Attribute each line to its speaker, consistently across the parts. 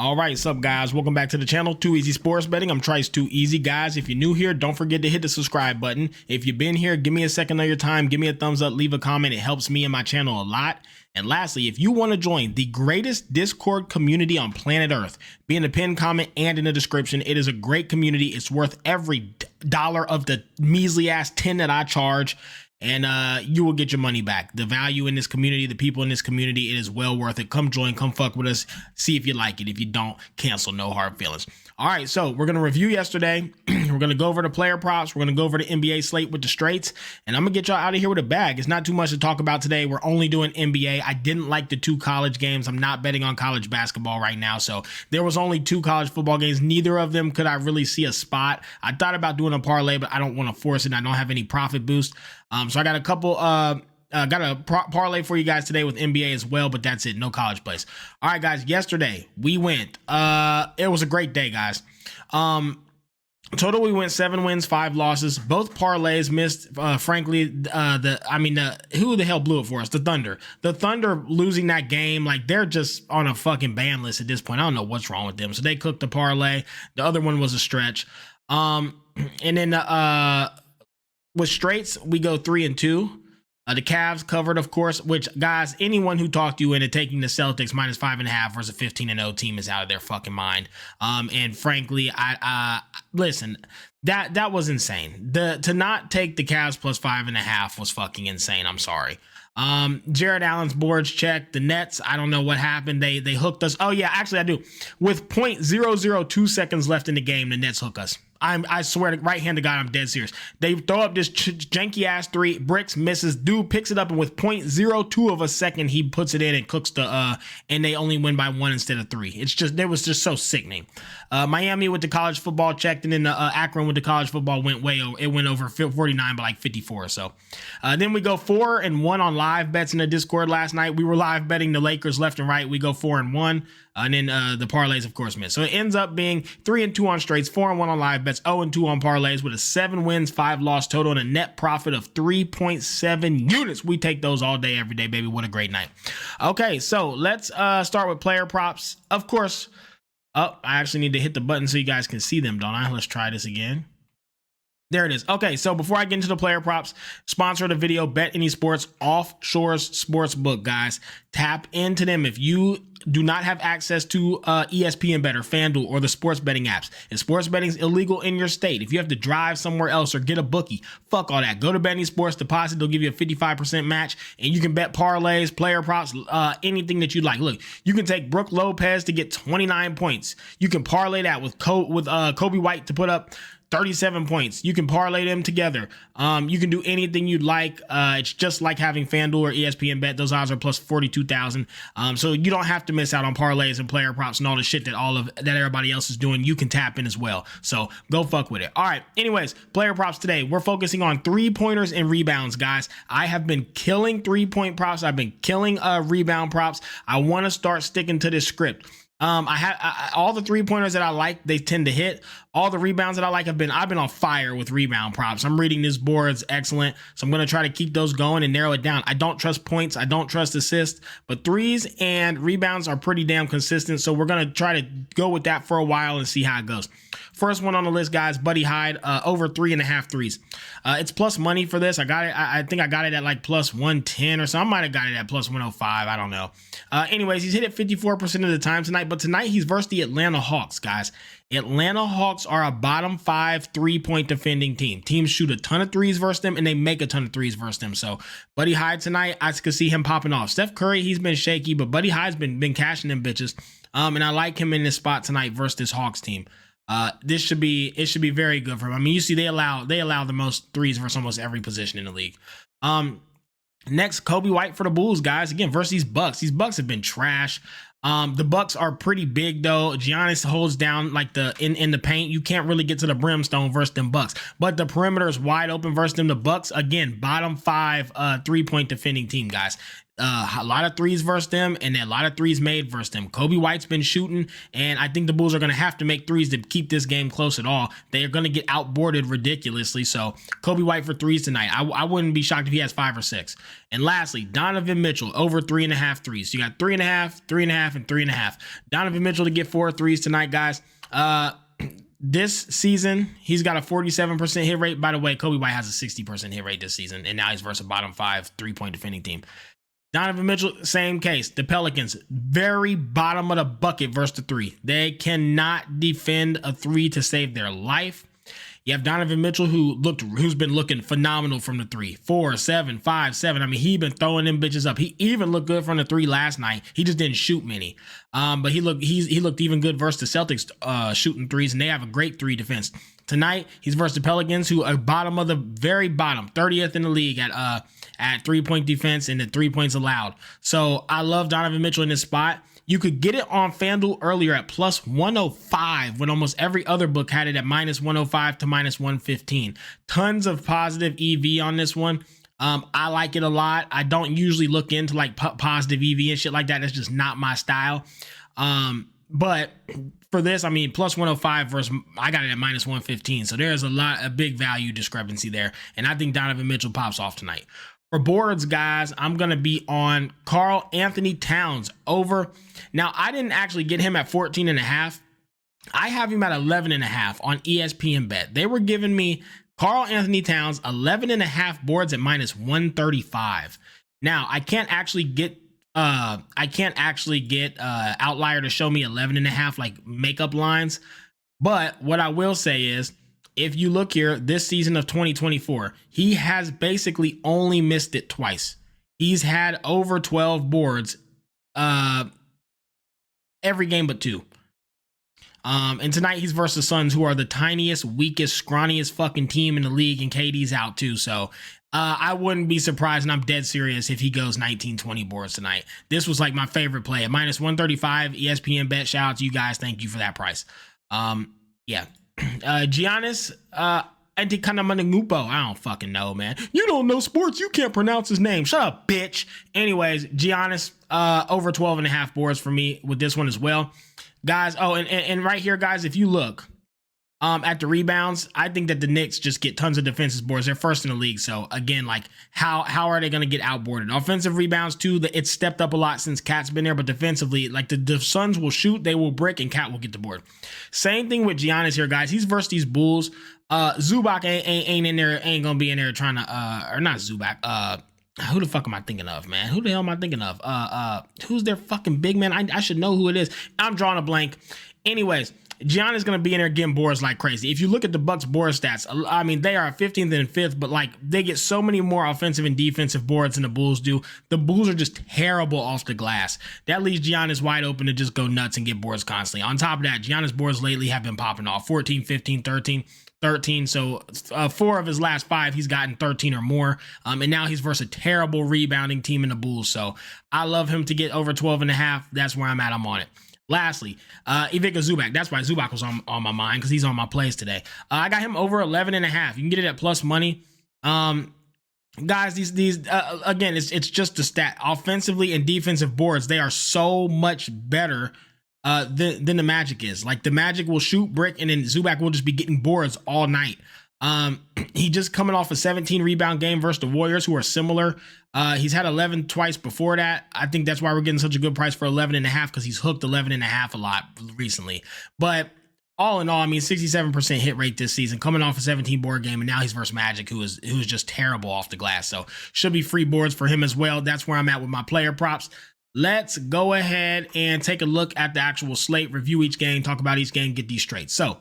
Speaker 1: All right, what's up, guys? Welcome back to the channel, Too Easy Sports Betting. I'm Trice Too Easy, guys. If you're new here, don't forget to hit the subscribe button. If you've been here, give me a second of your time, give me a thumbs up, leave a comment. It helps me and my channel a lot. And lastly, if you want to join the greatest Discord community on planet Earth, be in the pinned comment and in the description. It is a great community. It's worth every dollar of the measly ass 10 that I charge. And you will get your money back. The value in this community, the people in this community, it is well worth it. Come join, come fuck with us. See if you like it. If you don't, cancel, no hard feelings. All right, so we're going to review yesterday. We're going to go over the player props. We're going to go over the NBA slate with the straights. And I'm going to get y'all out of here with a bag. It's not too much to talk about today. We're only doing NBA. I didn't like the 2 college games. I'm not betting on college basketball right now. So there was only 2 college football games. Neither of them could I really see a spot. I thought about doing a parlay, but I don't want to force it. I don't have any profit boost. So I got a couple, got a parlay for you guys today with NBA as well, but that's it. No college plays. All right, guys, yesterday we went, it was a great day, guys. Total, we went 7 wins, 5 losses. Both parlays missed, frankly, who the hell blew it for us? The Thunder. The Thunder losing that game, like they're just on a fucking ban list at this point. I don't know what's wrong with them. So they cooked the parlay. The other one was a stretch. And then, with straights, we go 3-2. The Cavs covered, of course, which, guys, anyone who talked you into taking the Celtics minus 5.5 versus a 15-0 team is out of their fucking mind. And frankly, listen, that was insane. To not take the Cavs plus 5.5 was fucking insane. I'm sorry. Jared Allen's boards checked. The Nets, I don't know what happened. They hooked us. Oh yeah, actually I do. With 0.002 seconds left in the game, the Nets hook us. I swear to right hand to God, I'm dead serious. They throw up this janky ass 3, Bricks misses, dude picks it up, and with 0.02 of a second, he puts it in and cooks and they only win by 1 instead of 3. It was just so sickening. Miami with the college football checked, and then Akron with the college football went over 49 by like 54 or so. Then we go 4-1 on live bets in the Discord last night. We were live betting the Lakers left and right. We go 4-1. And then the parlays, of course, missed. So it ends up being 3-2 on straights, 4-1 on live bets, 0-2 on parlays with a 7 wins, 5 loss total and a net profit of 3.7 units. We take those all day, every day, baby. What a great night. Okay, so let's start with player props. Of course, I actually need to hit the button so you guys can see them, don't I? Let's try this again. There it is. Okay, so before I get into the player props, sponsor of the video, Bet Any Sports, Offshores Sportsbook, guys. Tap into them if you do not have access to ESPN Bet or FanDuel or the sports betting apps. If sports betting is illegal in your state, if you have to drive somewhere else or get a bookie, fuck all that. Go to Bet Any Sports, deposit, they'll give you a 55% match, and you can bet parlays, player props, anything that you like. Look, you can take Brooke Lopez to get 29 points. You can parlay that with Kobe White to put up 37 points. You can parlay them together. You can do anything you'd like. It's just like having FanDuel or ESPN Bet. Those odds are plus 42,000. So you don't have to miss out on parlays and player props and all the shit that everybody else is doing. You can tap in as well. So go fuck with it. All right. Anyways, player props today. We're focusing on 3-pointers and rebounds, guys. I have been killing 3-point props. I've been killing rebound props. I want to start sticking to this script. All the 3-pointers that I like, they tend to hit. All the rebounds that I like I've been on fire with rebound props. I'm reading this board, it's excellent. So I'm going to try to keep those going and narrow it down. I don't trust points. I don't trust assists, but threes and rebounds are pretty damn consistent. So we're going to try to go with that for a while and see how it goes. First one on the list, guys, Buddy Hyde, over 3.5 threes. It's plus money for this. I got it. I think I got it at like plus 110 or so. I might have got it at plus 105. I don't know. Anyways, he's hit it 54% of the time tonight, but tonight he's versus the Atlanta Hawks, guys. Atlanta Hawks are a bottom 5 3-point defending team. Teams shoot a ton of threes versus them, and they make a ton of threes versus them. So Buddy Hyde tonight, I could see him popping off. Steph Curry, he's been shaky, but Buddy Hyde's been cashing them bitches. And I like him in this spot tonight versus this Hawks team. It should be very good for him. I mean, you see, they allow the most threes versus almost every position in the league. Next, Kobe White for the Bulls, guys. Again, versus these Bucks. These Bucks have been trash. The Bucks are pretty big though. Giannis holds down like in the paint. You can't really get to the brimstone versus them Bucks, but the perimeter is wide open versus them. The Bucks, again, bottom 5 3-point defending team, guys. A lot of threes versus them, and a lot of threes made versus them. Kobe White's been shooting, and I think the Bulls are going to have to make threes to keep this game close at all. They are going to get outboarded ridiculously. So Kobe White for threes tonight. I wouldn't be shocked if he has 5 or 6. And lastly, Donovan Mitchell over 3.5 threes. So you got 3.5, 3.5, and 3.5. Donovan Mitchell to get 4 threes tonight, guys. This season, he's got a 47% hit rate. By the way, Kobe White has a 60% hit rate this season, and now he's versus a bottom 5 3-point defending team. Donovan Mitchell, same case. The Pelicans, very bottom of the bucket versus the 3. They cannot defend a 3 to save their life. You have Donovan Mitchell, who's been looking phenomenal from the 3. 4, 7, 5, 7. I mean, he been throwing them bitches up. He even looked good from the 3 last night. He just didn't shoot many. But he looked even good versus the Celtics shooting threes, and they have a great 3 defense. Tonight, he's versus the Pelicans, who are bottom of the very bottom, 30th in the league at 3-point defense and the 3 points allowed. So I love Donovan Mitchell in this spot. You could get it on FanDuel earlier at plus 105 when almost every other book had it at minus 105 to minus 115. Tons of positive EV on this one. I like it a lot. I don't usually look into like positive EV and shit like that. That's just not my style. But for this, I mean, plus 105 versus I got it at minus 115. So there's a big value discrepancy there. And I think Donovan Mitchell pops off tonight. For boards, guys, I'm going to be on Karl Anthony Towns over. Now, I didn't actually get him at 14.5. I have him at 11.5 on ESPN Bet. They were giving me Karl Anthony Towns 11.5 boards at minus 135. Now, I can't actually get Outlier to show me 11.5 like makeup lines. But what I will say is, if you look here, this season of 2024, he has basically only missed it twice. He's had over 12 boards every game but 2. And tonight he's versus the Suns, who are the tiniest, weakest, scrawniest fucking team in the league, and KD's out too. So I wouldn't be surprised, and I'm dead serious, if he goes 19, 20 boards tonight. This was like my favorite play at minus 135 ESPN Bet. Shout out to you guys. Thank you for that price. Yeah. Giannis Antetokounmpo. I don't fucking know, man. You don't know sports. You can't pronounce his name. Shut up, bitch. Anyways, Giannis over 12.5 boards for me with this one as well, guys. Oh, and right here, guys, if you look at the rebounds, I think that the Knicks just get tons of defensive boards. They're first in the league. So again, like how are they going to get outboarded? Offensive rebounds too. It's stepped up a lot since Cat's been there, but defensively, like the Suns will shoot, they will brick, and Cat will get the board. Same thing with Giannis here, guys. He's versus these Bulls. Zubac ain't in there, ain't gonna be in there trying to or not Zubac. Who the fuck am I thinking of, man? Who the hell am I thinking of? Who's their fucking big man? I should know who it is. I'm drawing a blank. Anyways, Giannis going to be in there getting boards like crazy. If you look at the Bucks board stats, I mean, they are 15th and 5th, but like they get so many more offensive and defensive boards than the Bulls do. The Bulls are just terrible off the glass. That leaves Giannis wide open to just go nuts and get boards constantly. On top of that, Giannis boards lately have been popping off 14, 15, 13. So 4 of his last 5, he's gotten 13 or more. And now he's versus a terrible rebounding team in the Bulls. So I love him to get over 12.5. That's where I'm at. I'm on it. Lastly, Ivica Zubac. That's why Zubac was on my mind, because he's on my plays today. I got him over 11.5. You can get it at plus money. Guys, these again, it's just a stat. Offensively and defensive boards, they are so much better than the Magic is. Like the Magic will shoot brick, and then Zubac will just be getting boards all night. He just coming off a 17 rebound game versus the Warriors, who are similar. He's had 11 twice before that. I think that's why we're getting such a good price for 11.5, because he's hooked 11.5 a lot recently. But all in all, I mean, 67% hit rate this season, coming off a 17 board game, and now he's versus Magic, who is just terrible off the glass. So should be free boards for him as well. That's where I'm at with my player props. Let's go ahead and take a look at the actual slate, review each game, talk about each game, get these straight. So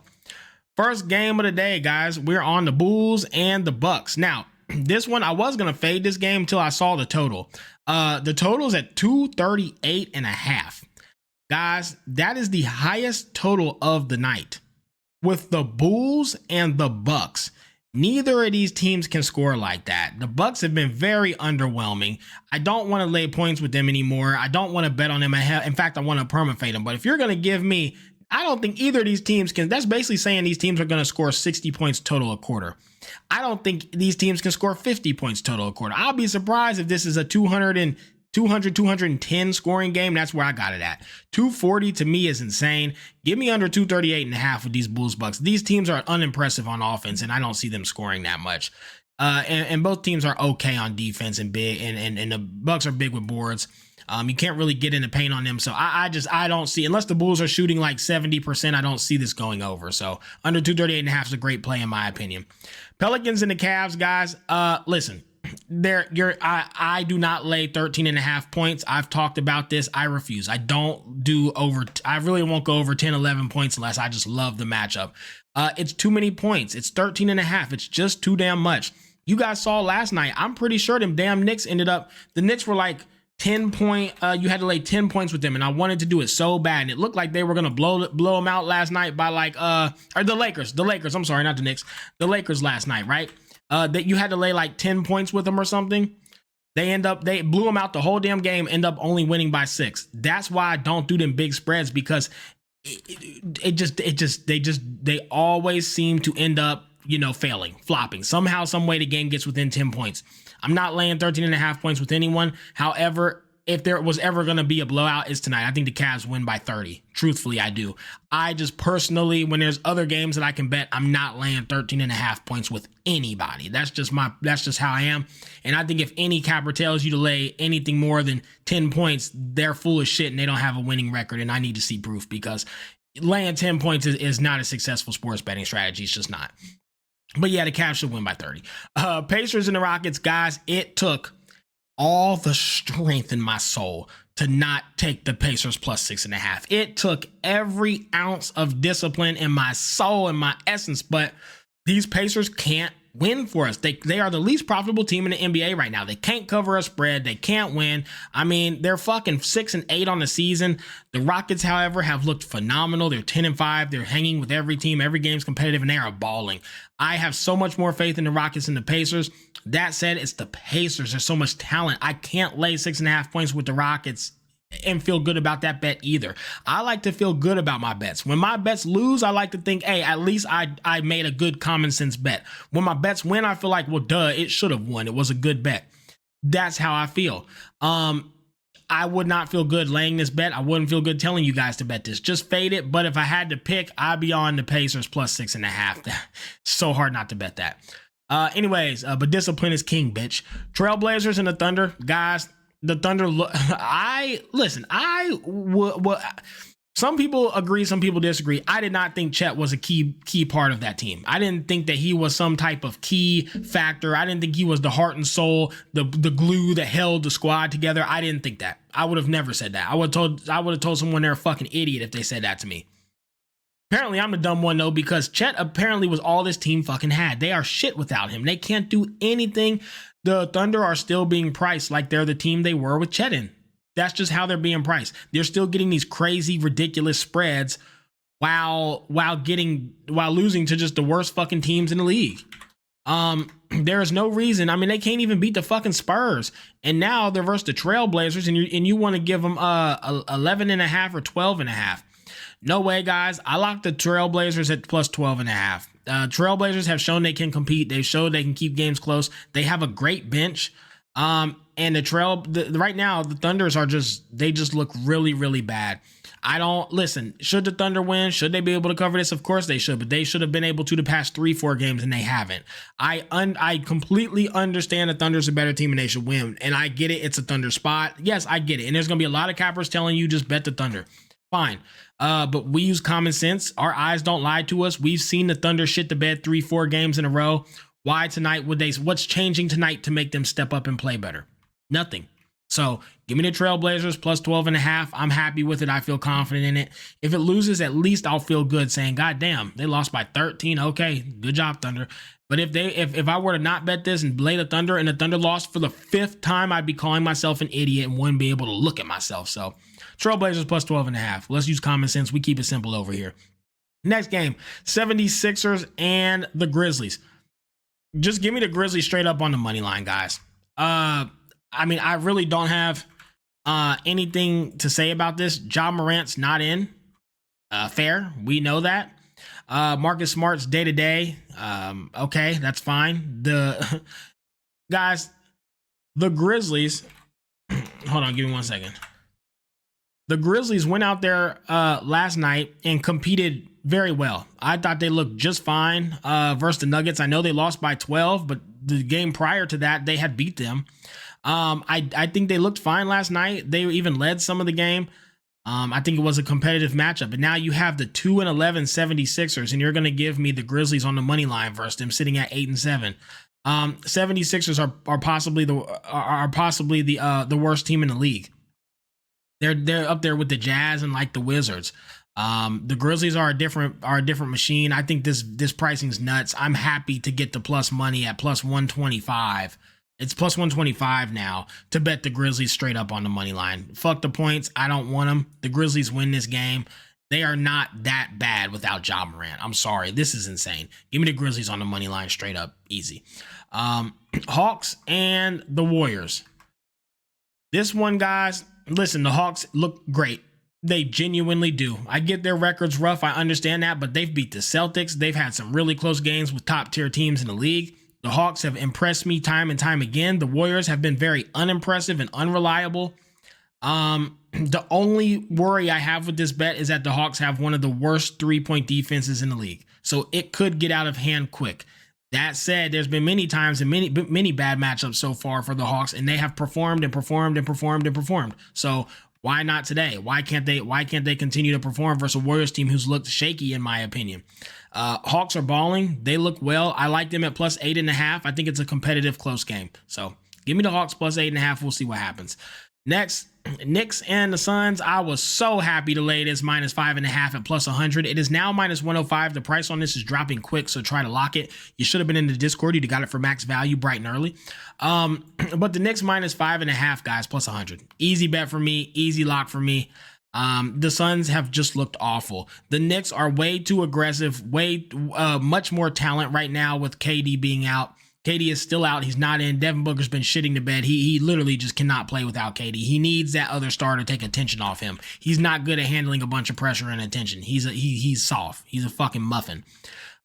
Speaker 1: first game of the day, guys, we're on the Bulls and the Bucks. Now, this one, I was going to fade this game until I saw the total. The total's at 238.5. Guys, that is the highest total of the night. With the Bulls and the Bucks, neither of these teams can score like that. The Bucks have been very underwhelming. I don't want to lay points with them anymore. I don't want to bet on them. In fact, I want to perma-fade them. But if you're going to give me, I don't think either of these teams can. That's basically saying these teams are going to score 60 points total a quarter. I don't think these teams can score 50 points total a quarter. I'll be surprised if this is a 200 200, 210 scoring game, that's where I got it at. 240 to me is insane. Give me under 238.5 with these Bulls Bucks. These teams are unimpressive on offense, and I don't see them scoring that much. And both teams are okay on defense and big, and the Bucks are big with boards. You can't really get in the paint on them. So I don't see, unless the Bulls are shooting like 70%, I don't see this going over. So under 238.5 is a great play in my opinion. Pelicans and the Cavs, guys. Listen, I do not lay 13.5 points. I've talked about this. I refuse. I really won't go over 10, 11 points unless I just love the matchup. It's too many points. It's 13.5. It's just too damn much. You guys saw last night. I'm pretty sure them damn Knicks the Knicks were like 10 point, you had to lay 10 points with them, and I wanted to do it so bad, and it looked like they were gonna blow them out last night by like or the Lakers, I'm sorry, not the Knicks, the Lakers last night, right? That you had to lay like 10 points with them or something. They blew them out the whole damn game, end up only winning by 6. That's why I don't do them big spreads, because they always seem to end up, failing, flopping. Somehow, some way the game gets within 10 points. I'm not laying 13.5 points with anyone. However, if there was ever going to be a blowout, it's tonight. I think the Cavs win by 30. Truthfully, I do. I just personally, when there's other games that I can bet, I'm not laying 13.5 points with anybody. That's just how I am. And I think if any capper tells you to lay anything more than 10 points, they're full of shit and they don't have a winning record. And I need to see proof, because laying 10 points is not a successful sports betting strategy. It's just not. But yeah, the Cavs should win by 30. Pacers and the Rockets, guys, it took all the strength in my soul to not take the Pacers plus 6.5. It took every ounce of discipline in my soul and my essence, but these Pacers can't win for us. They are the least profitable team in the NBA right now. They can't cover a spread. They can't win. I mean, they're fucking 6-8 on the season. The Rockets, however, have looked phenomenal. They're 10-5. They're hanging with every team. Every game's competitive, and they are balling. I have so much more faith in the Rockets and the Pacers. That said, it's the Pacers. There's so much talent. I can't lay 6.5 points with the Rockets and feel good about that bet either. I like to feel good about my bets. When my bets lose, I like to think, hey, at least I made a good common sense bet. When my bets win, I feel like, well, duh, it should have won. It was a good bet. That's how I feel. I would not feel good laying this bet. I wouldn't feel good telling you guys to bet this. Just fade it. But if I had to pick, I'd be on the Pacers plus 6.5. So hard not to bet that. But discipline is king, bitch. Trailblazers and the Thunder, guys. The Thunder, some people agree, some people disagree. I did not think Chet was a key part of that team. I didn't think that he was some type of key factor. I didn't think he was the heart and soul, the glue that held the squad together. I didn't think that. I would have never said that. I would have told someone they're a fucking idiot if they said that to me. Apparently, I'm the dumb one, though, because Chet apparently was all this team fucking had. They are shit without him. They can't do anything. The Thunder are still being priced like they're the team they were with Chet in. That's just how they're being priced. They're still getting these crazy, ridiculous spreads while losing to just the worst fucking teams in the league. There is no reason. I mean, they can't even beat the fucking Spurs. And now they're versus the Trailblazers, and you want to give them 11.5 or 12.5. No way, guys. I locked the Trailblazers at plus 12.5. Trailblazers have shown they can compete. They've showed they can keep games close. They have a great bench. And right now, the Thunders they just look really, really bad. Should the Thunder win? Should they be able to cover this? Of course they should, but they should have been able to the past 3-4 games, and they haven't. I completely understand the Thunder's a better team and they should win. And I get it. It's a Thunder spot. Yes, I get it. And there's going to be a lot of cappers telling you just bet the Thunder. Fine. But we use common sense. Our eyes don't lie to us. We've seen the Thunder shit the bed 3-4 games in a row. Why tonight what's changing tonight to make them step up and play better? Nothing. So give me the Trailblazers plus 12.5. I'm happy with it. I feel confident in it. If it loses, at least I'll feel good saying, God damn, they lost by 13. Okay, good job, Thunder. But if I were to not bet this and lay the Thunder and the Thunder lost for the 5th time, I'd be calling myself an idiot and wouldn't be able to look at myself. So Trailblazers plus 12.5. Let's use common sense. We keep it simple over here. Next game, 76ers and the Grizzlies. Just give me the Grizzlies straight up on the money line, guys. I mean, I really don't have anything to say about this. Ja Morant's not in. Fair. We know that. Marcus Smart's day-to-day. Okay, that's fine. The Grizzlies, hold on, give me 1 second. The Grizzlies went out there last night and competed very well. I thought they looked just fine versus the Nuggets. I know they lost by 12, but the game prior to that, they had beat them. I think they looked fine last night. They even led some of the game. I think it was a competitive matchup. But now you have the 2-11 76ers, and you're going to give me the Grizzlies on the money line versus them sitting at 8-7. 76ers are possibly the worst team in the league. They're up there with the Jazz and like the Wizards. The Grizzlies are a different machine. I think this pricing's nuts. I'm happy to get the plus money at plus 125. It's plus 125 now to bet the Grizzlies straight up on the money line. Fuck the points. I don't want them. The Grizzlies win this game. They are not that bad without Ja Morant. I'm sorry. This is insane. Give me the Grizzlies on the money line straight up. Easy. Hawks and the Warriors. This one, guys, listen, the Hawks look great. They genuinely do. I get their records rough. I understand that, but they've beat the Celtics. They've had some really close games with top tier teams in the league. The Hawks have impressed me time and time again. The Warriors have been very unimpressive and unreliable. The only worry I have with this bet is that the Hawks have one of the worst 3-point defenses in the league. So it could get out of hand quick. That said, there's been many times and many bad matchups so far for the Hawks, and they have performed and performed and performed and performed. So why not today? Why can't they continue to perform versus a Warriors team who's looked shaky, in my opinion? Hawks are balling. They look well. I like them at plus 8.5. I think it's a competitive close game. So give me the Hawks plus 8.5. We'll see what happens. Next, Knicks and the Suns. I was so happy to lay this minus 5.5 at plus 100. It is now minus 105. The price on this is dropping quick, so try to lock it. You should have been in the Discord. You'd have got it for max value bright and early. But the Knicks minus 5.5, guys, plus 100. Easy bet for me. Easy lock for me. The Suns have just looked awful. The Knicks are way too aggressive, much more talent right now with KD being out. KD is still out. He's not in. Devin Booker's been shitting the bed. He literally just cannot play without KD. He needs that other star to take attention off him. He's not good at handling a bunch of pressure and attention. He's soft. He's a fucking muffin.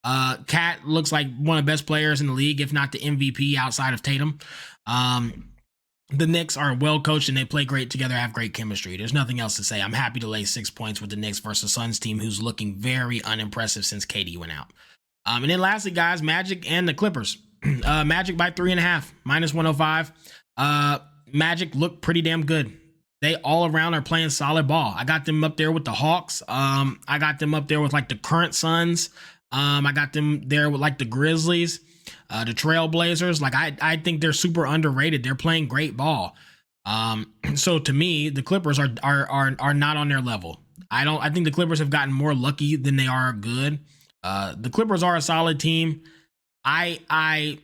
Speaker 1: Cat looks like one of the best players in the league, if not the MVP outside of Tatum. The Knicks are well coached and they play great together, have great chemistry. There's nothing else to say. I'm happy to lay 6 points with the Knicks versus Suns team who's looking very unimpressive since KD went out. And then lastly, guys, Magic and the Clippers. Magic by 3.5, minus 105. Magic look pretty damn good. They all around are playing solid ball. I got them up there with the Hawks. I got them up there with like the current Suns. I got them there with like the Grizzlies, the Trailblazers. Like I think they're super underrated. They're playing great ball. So to me, the Clippers are not on their level. I think the Clippers have gotten more lucky than they are good. The Clippers are a solid team. I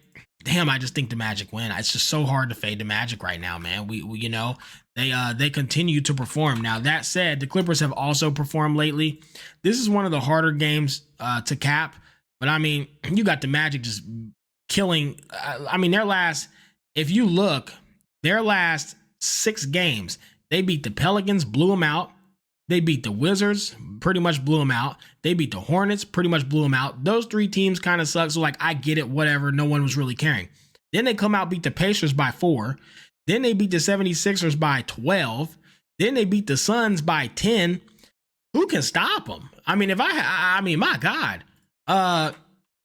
Speaker 1: just think the Magic win. It's just so hard to fade the Magic right now, man. We you know, they continue to perform. Now, that said, the Clippers have also performed lately. This is one of the harder games to cap, but I mean, you got the Magic just killing. I mean, if you look, their last 6 games, they beat the Pelicans, blew them out. They beat the Wizards, pretty much blew them out. They beat the Hornets, pretty much blew them out. Those 3 teams kind of suck, so like I get it, whatever. No one was really caring. Then they come out, beat the Pacers by 4. Then they beat the 76ers by 12. Then they beat the Suns by 10. Who can stop them? I mean, my God.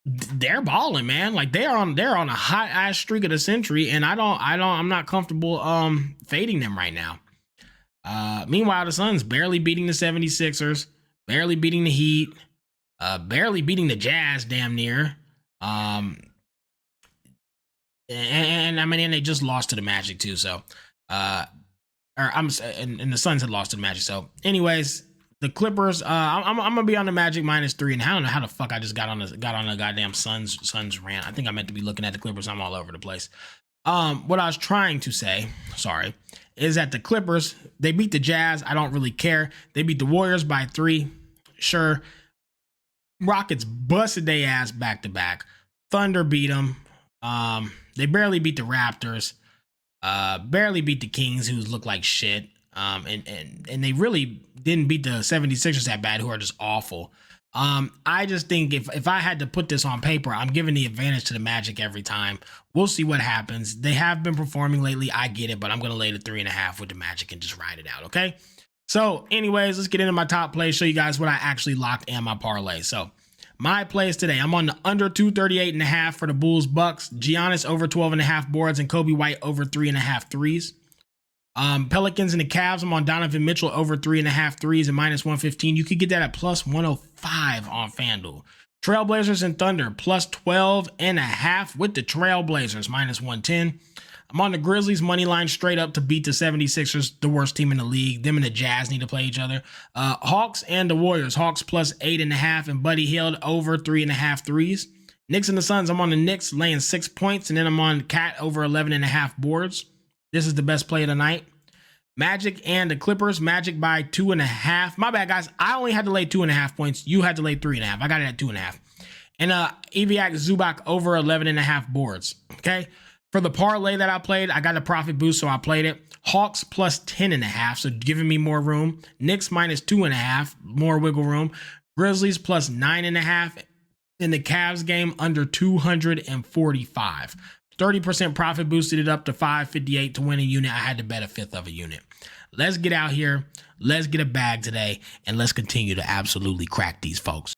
Speaker 1: They're balling, man. Like they're on a hot ass streak of the century, and I'm not comfortable fading them right now. Meanwhile, the Suns barely beating the 76ers, barely beating the Heat, barely beating the Jazz damn near. And I mean, and they just lost to the Magic too. So, and the Suns had lost to the Magic. So anyways, the Clippers, I'm going to be on the Magic minus 3. And I don't know how the fuck I just got on a goddamn Suns rant. I think I meant to be looking at the Clippers. I'm all over the place. What I was trying to say, is that the Clippers, they beat the Jazz. I don't really care. They beat the Warriors by 3. Sure. Rockets busted their ass back to back. Thunder beat them. They barely beat the Raptors. Barely beat the Kings, who look like shit. And they really didn't beat the 76ers that bad, who are just awful. I just think if I had to put this on paper, I'm giving the advantage to the Magic every time. We'll see what happens. They have been performing lately. I get it, but I'm going to lay the 3.5 with the Magic and just ride it out. Okay. So anyways, let's get into my top plays, show you guys what I actually locked in my parlay. So my plays today, I'm on the under 238.5 for the Bulls Bucks, Giannis over 12.5 boards, and Kobe White over 3.5 threes. Pelicans and the Cavs, I'm on Donovan Mitchell over 3.5 threes and minus 115. You could get that at plus 105 on FanDuel. Trailblazers and Thunder plus 12.5 with the Trailblazers minus 110. I'm on the Grizzlies money line straight up to beat the 76ers, the worst team in the league. Them and the Jazz need to play each other. Hawks and the Warriors, Hawks plus 8.5 and Buddy Hield over 3.5 threes. Knicks and the Suns, I'm on the Knicks laying 6 points, and then I'm on Cat over 11.5 boards. This is the best play of the night. Magic and the Clippers, Magic by 2.5. My bad, guys. I only had to lay 2.5 points. You had to lay 3.5. I got it at 2.5. And Iviak Zubac over 11.5 boards. Okay. For the parlay that I played, I got a profit boost, so I played it. Hawks plus 10.5, so giving me more room. Knicks minus 2.5, more wiggle room. Grizzlies plus 9.5. In the Cavs game, under 245. 30% profit boosted it up to 558 to win a unit. I had to bet a fifth of a unit. Let's get out here. Let's get a bag today, and let's continue to absolutely crack these folks.